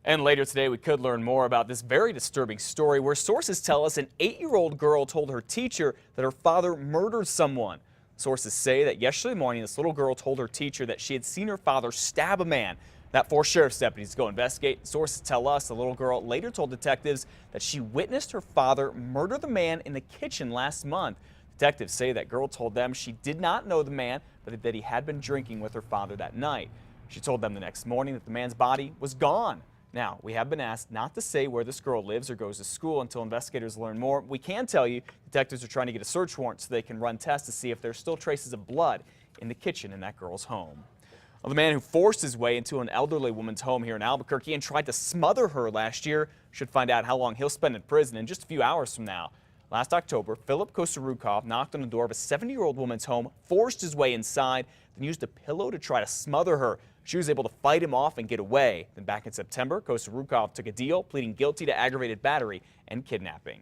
And later today, we could learn more about this very disturbing story where sources tell us an 8-year-old girl told her teacher that her father murdered someone. Sources say that yesterday morning, this little girl told her teacher that she had seen her father stab a man. That forced sheriff's deputies to go investigate. Sources tell us the little girl later told detectives that she witnessed her father murder the man in the kitchen last month. Detectives say that girl told them she did not know the man, but that he had been drinking with her father that night. She told them the next morning that the man's body was gone. Now, we have been asked not to say where this girl lives or goes to school until investigators learn more. We can tell you detectives are trying to get a search warrant so they can run tests to see if there's still traces of blood in the kitchen in that girl's home. Well, the man who forced his way into an elderly woman's home here in Albuquerque and tried to smother her last year should find out how long he'll spend in prison in just a few hours from now. Last October, Philip Kosarukov knocked on the door of a 70-year-old woman's home, forced his way inside, then used a pillow to try to smother her. She was able to fight him off and get away. Then back in September, Kosarukov took a deal, pleading guilty to aggravated battery and kidnapping.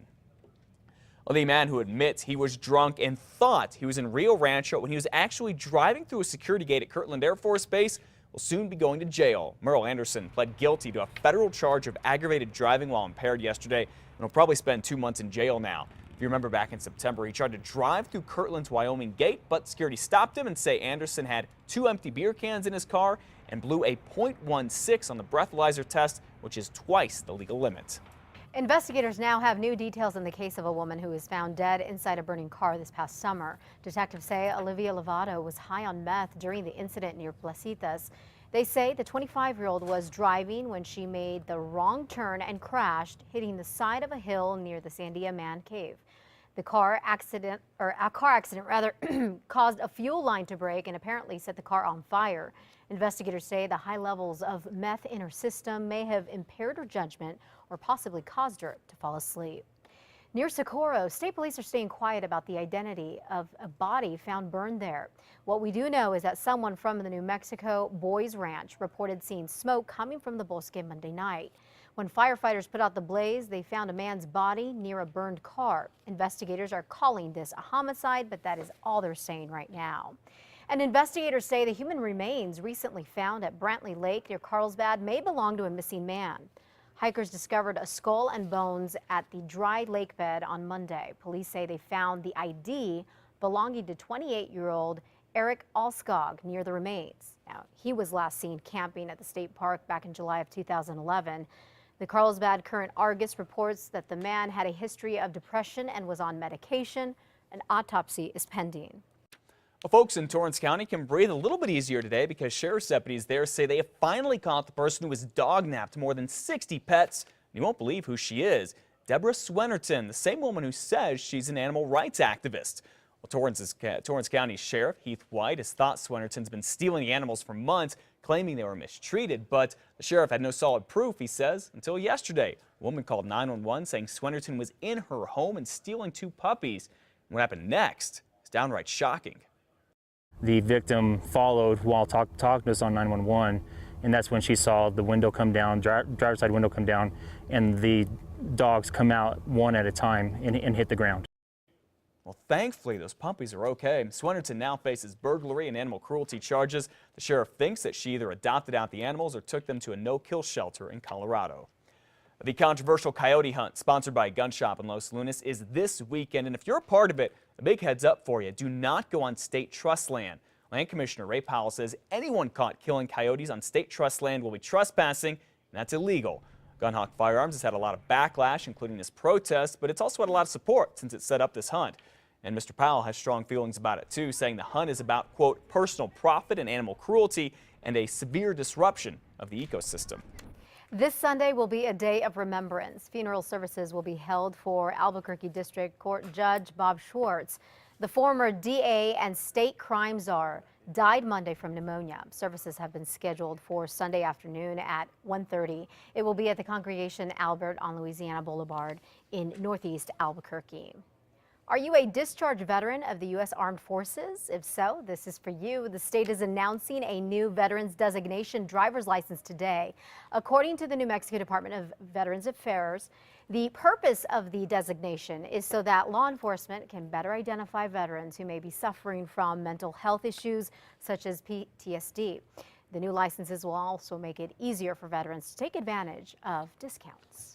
Well, the man who admits he was drunk and thought he was in Rio Rancho when he was actually driving through a security gate at Kirtland Air Force Base will soon be going to jail. Merle Anderson pled guilty to a federal charge of aggravated driving while impaired yesterday and will probably spend 2 months in jail now. If you remember back in September, he tried to drive through Kirtland's Wyoming gate, but security stopped him and say Anderson had 2 empty beer cans in his car and blew a .16 on the breathalyzer test, which is twice the legal limit. Investigators now have new details in the case of a woman who was found dead inside a burning car this past summer. Detectives say Olivia Lovato was high on meth during the incident near Placitas. They say the 25-year-old was driving when she made the wrong turn and crashed, hitting the side of a hill near the Sandia Man Cave. A car accident caused a fuel line to break and apparently set the car on fire. Investigators say the high levels of meth in her system may have impaired her judgment or possibly caused her to fall asleep. Near Socorro, state police are staying quiet about the identity of a body found burned there. What we do know is that someone from the New Mexico Boys Ranch reported seeing smoke coming from the Bosque Monday night. When firefighters put out the blaze, they found a man's body near a burned car. Investigators are calling this a homicide, but that is all they're saying right now. And investigators say the human remains recently found at Brantley Lake near Carlsbad may belong to a missing man. Hikers discovered a skull and bones at the dry lake bed on Monday. Police say they found the ID belonging to 28-year-old Eric Alskog near the remains. Now, he was last seen camping at the state park back in July of 2011. The Carlsbad Current Argus reports that the man had a history of depression and was on medication. An autopsy is pending. Well, folks in Torrance County can breathe a little bit easier today because sheriff's deputies there say they have finally caught the person who has dog-napped more than 60 pets. You won't believe who she is. Deborah Swenerton, the same woman who says she's an animal rights activist. Well, Torrance County Sheriff Heath White has thought Swenerton's been stealing the animals for months, claiming they were mistreated, but the sheriff had no solid proof, he says, until yesterday. A woman called 911 saying Swenerton was in her home and stealing 2 puppies. What happened next is downright shocking. The victim followed while talking to us on 911, and that's when she saw the window come down, driver's side window come down, and the dogs come out one at a time and hit the ground. Well, thankfully, those puppies are okay. Swenerton now faces burglary and animal cruelty charges. The sheriff thinks that she either adopted out the animals or took them to a no-kill shelter in Colorado. The controversial coyote hunt, sponsored by a gun shop in Los Lunas, is this weekend, and if you're a part of it, a big heads up for you. Do not go on state trust land. Land Commissioner Ray Powell says anyone caught killing coyotes on state trust land will be trespassing, and that's illegal. Gunhawk Firearms has had a lot of backlash, including this protest, but it's also had a lot of support since it set up this hunt. And Mr. Powell has strong feelings about it, too, saying the hunt is about, quote, personal profit and animal cruelty and a severe disruption of the ecosystem. This Sunday will be a day of remembrance. Funeral services will be held for Albuquerque District Court Judge Bob Schwartz. The former DA and state crime czar died Monday from pneumonia. Services have been scheduled for Sunday afternoon at 1:30. It will be at the Congregation Albert on Louisiana Boulevard in Northeast Albuquerque. Are you a discharged veteran of the U.S. Armed Forces? If so, this is for you. The state is announcing a new Veterans Designation driver's license today. According to the New Mexico Department of Veterans Affairs, the purpose of the designation is so that law enforcement can better identify veterans who may be suffering from mental health issues such as PTSD. The new licenses will also make it easier for veterans to take advantage of discounts.